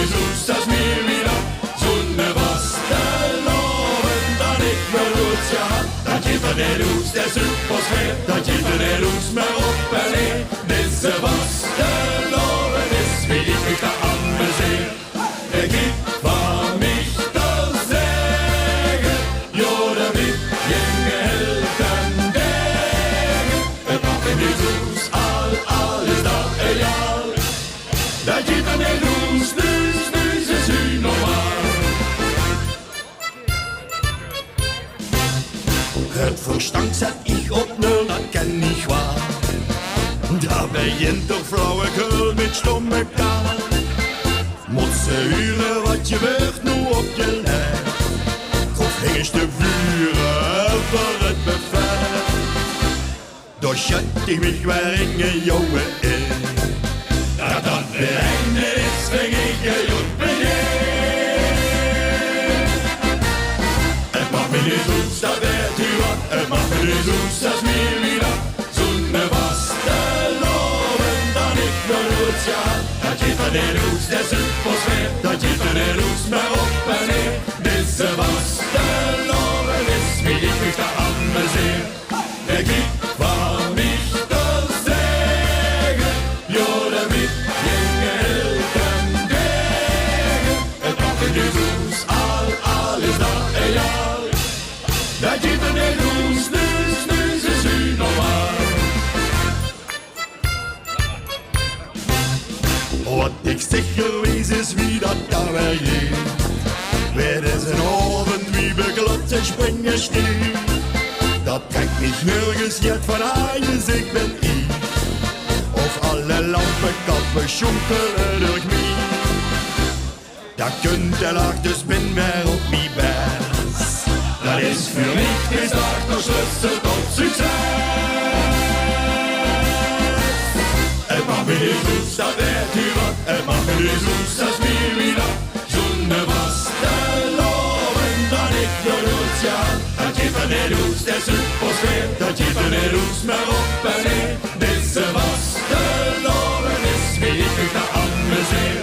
Jesus, als mir wieder Sonne was der loven, dan ik me goed ja. Dat je van de roes, de suppos weer, dat je van de roes me op en neer. Deze was de loven, is wie ik mich da amuseer. Ik heb van mich te zeggen, jorden mit jengelten degen. Het mag in Jesus, al is dat egal. Dat je van de roes, nu is u normaal. Het verstand zet ik op nul, dat ken niet waar. Daar begint toch flauwekul met stomme kaal. Moet ze huren wat je wilt, nu op je lijf. Of hing te vuren voor het bevel. Door schut ik mich weer in je jongen in. Dat dat de einde is, ving ik je jong beneden. Het mag me niet goed, dat weet u wat. Het mag me niet goed, als mir wieder Sonne was te loven, dan ik nog goed ja. Dat je van de roes, de suppos weer, dat je van de roes me op en neer. Deze was te loven, is wie ik mich da amuseer. Ik heb van mich te zeggen, jorden mit jengelten degen. Het mag in Jesus, al is dat egal. Dat je van de roes, nu is u normaal. Wat ik zeg geweest is wie dat daar weer ging. Weer is een oven wie beklopt en springen stil. Dat trekt mich nergens niet van aan, ik ben ik. Of alle lampenkappen schonkelen durch mij. Dat kunt de lach dus bin meer op mij best. Dat is voor mich de start der Schlüssel tot succes. Het mag me niet goed, dat weet u wat. Het mag me niet goed, als mir wieder Sonne was te loven, dan ik nog goed ja. Dat je van de roes, de suppos weer, dat je van de roes maar op en neer. Deze was te loven, is wie ik mich da amuseer.